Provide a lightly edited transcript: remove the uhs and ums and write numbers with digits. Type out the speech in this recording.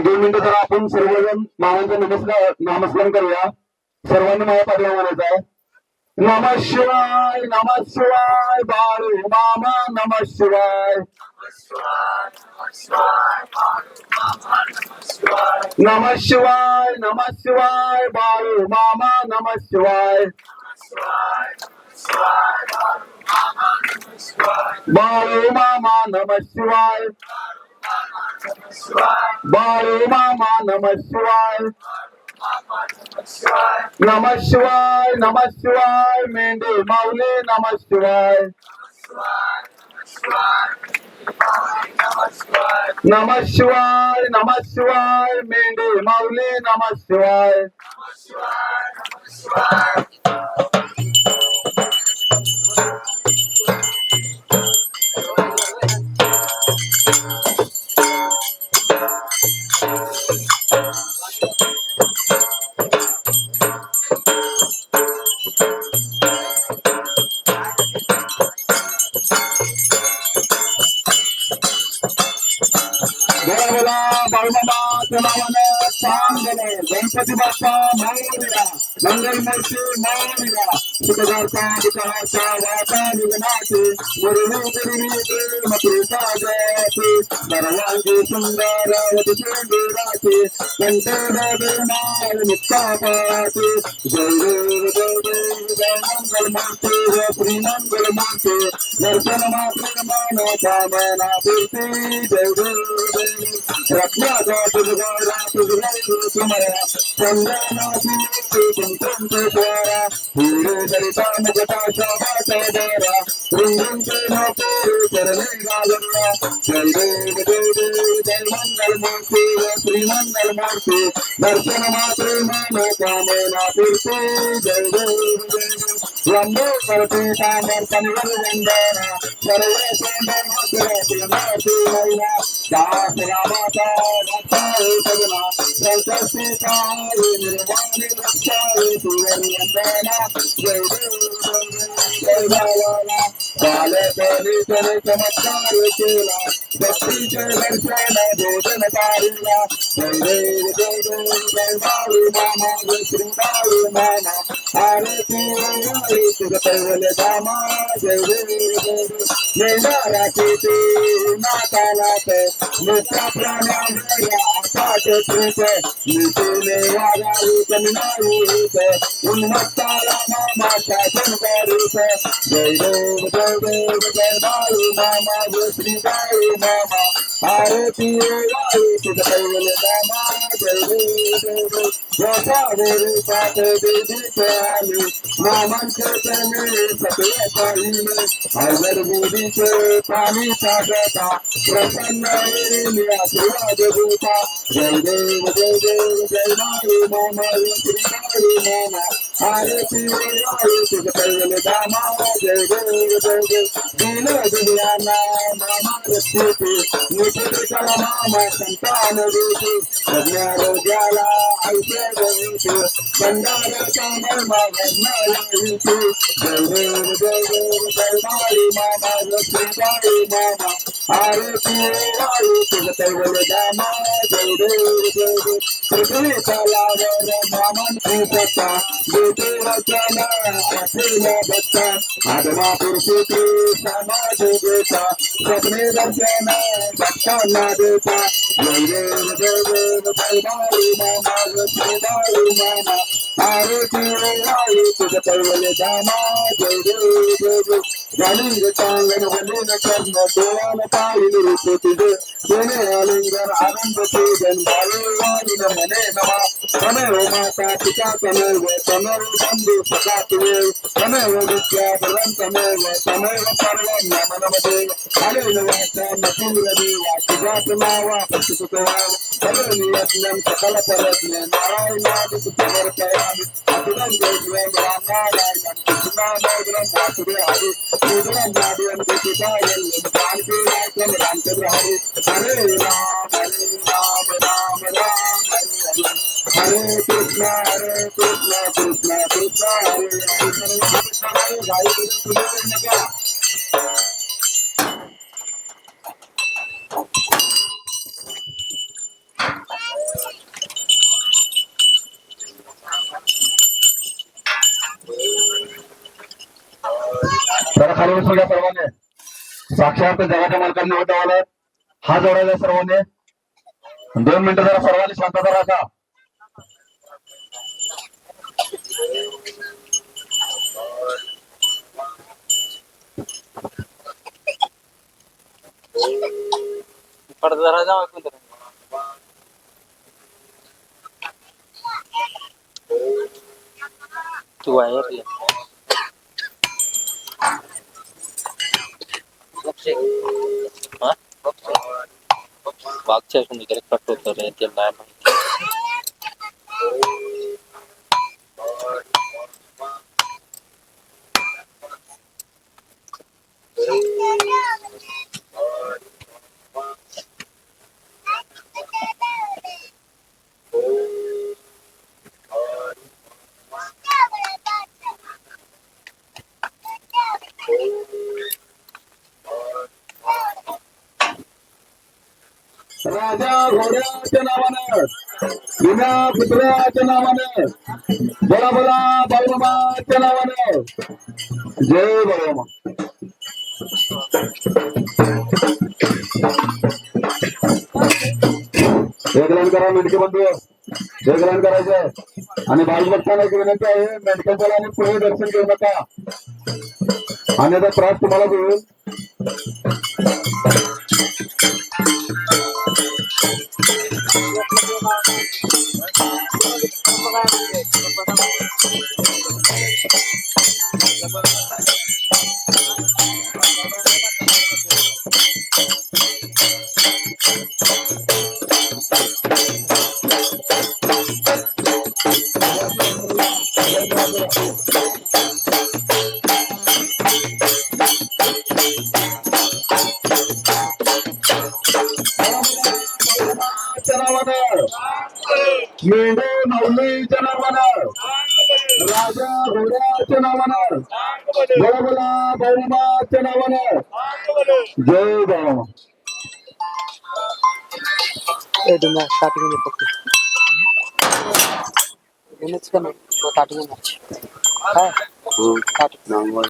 2 मिनिटं जरा आपण सर्वजण मामांचा नामस्मरण करूया. सर्वांनी माझ्या पाठीला म्हणायचं आहे, नमः शिवाय नमः शिवाय बाळू मामा नमः शिवाय नमः शिवाय नमः शिवाय बाळू मामा नमः शिवाय बाळू मामा नमः शिवाय बाळू मामा नमः शिवाय नमः शिवाय नमः शिवाय मेंढे माऊली नमः शिवाय नमः शिवाय नमः शिवाय मेंढे माऊली नमः शिवाय बोला बाळूमामाच्या नावानं चांगलं गणपती बाप्पा मोरया मंगलमूर्ती मोरया सुखदाता विचाराचा वाटा निघनाचे मुरली गुरुनी प्रेम कृपा जयाचे सर्वांगी सुंदरावती सुंदराचे कंठोदे माल मुक्तापाचे जय देव जय देव जय मंगलमूर्ती व श्री मंगलमूर्ती दर्शन मात्र मन कामना पूर्ती जय देव रत्नाचा तुझगारा तुझगारा तुम्हारा चंदनाची तुमचंतेश्वरा हिरे सरिता मुगटा शाबाचा दारा रुंगुंचे नको करणे गालरा जय देव जय देव जय मंगलमूर्ती व श्री मंगलमूर्ती दर्शन मात्रे मन कामना पूर्ती जय देव जय देव लंबो करते समर्थन वंदना सर्व सोंदनाचे नाचे मैना दास रामाचा रक्षावे सगुणा संकष्टीचा निर्वाणी रक्षावे सुवर्णंदना जय देव जय भावाला बालपणी तरी चमत्कार केला भक्तीचे दर्शन भोजन पाहिला जय देव जय देव जय बाळू मामा जय श्री बाळू मामा आरती तुझ कैवल्य धामा जय देव जय देव मेंढाराचे नातालात मोठ्या प्राण्याला आकाश कृत नितुले वागावी कमिनावीत उन्मत्ताला मामा शासन करीत जय देव जय देव जय बाळू मामा जय श्री बाळू मामा आरती वाळू तुझ कैवल्य धामा जय देव जय देव जय पाठ देवीचे आले मामांचे चरणे सगळे पाहिले हजर बुद्धीचे पाणी टाकता प्रसन्न आशीर्वाद देता जय देव जय देव जय बाळू मामा श्री बाळू मामा आरती वाळू तुझ कैवल्य धामा जय देव जय देव दीन दिव्यांना मामा रक्षिते निखिल मामा संतान देते प्रज्ञारोग्याला औषध देते भंडाराचा मर्मा वर्णाला येते जय देव जय देव जय बाळू मामा श्री बाळू मामा आरती वाळू तुझ कैवल्य धामा जय देव जय देव पृथ्वीचा लावर मामांची सत्ता देते वचन अखिल भक्ता आत्मा पुरुषी समाज देता स्वप्ने दर्शन भक्तांना देता जय देव जय देव जय बाळू मामा श्री बाळू मामा आरती वाळू तुझ कैवल्य धामा जय देव जय देव गालिंग चांगण वलीन कर्ण डोळ्यान पाहिली रूप तुझे सोने आलिंगर आनंद पूजन बाळू वाळून मने नमा तमेव माता पिता तमेव तमेव बंधू सखा तुवे तमेव विद्या बलं तमेव तमेव सर्वं नमनमदेव हलेन वाचा नपुंगदेवा तुझाच नावा पशुतवा हलेन यज्ञं सकल परज्ञ नारायणादि समर्पयामि अतुलं देव्यं रामनारायणं कृष्णामोदरं वासुदेव हरि मुद्रं नादयं दितिकायं जानकीनाथं रामचंद्र हरि हरे राम राम राम हरे कृष्ण कृष्ण कृष्ण हरे हरे हरे बघा सर्वांनी साक्षात जगाच्या मालकांनी होता आला हा जोडायचा सर्वांनी 2 मिनिटं जरा सर्वांनी शांतता राखा पडदा जावा तू वायर मागच्या कुणीकडे कट होत रे ते नाही माहिती राजा घोड्याच्या नावानं विना पुतळ्याच्या नावानं बोला बोला बाळूमाच्या नावानं जय बाळूमा एक लाईन करा मेडिकल बंधू एक लाईन करायचंय आणि बाजू बघताना एक विनंती आहे मेडिकल चला आणि पुढे दर्शन घेऊ नका अन्यथा त्रास तुम्हाला होईल मेंढू नवलीच्या नावानं राजा घोड्याच्या नावानं बोला बोला बाळूमाच्या नावानं जय बाळूमा स्टार्टिंग में पक्की का नहीं वो स्टार्टिंग में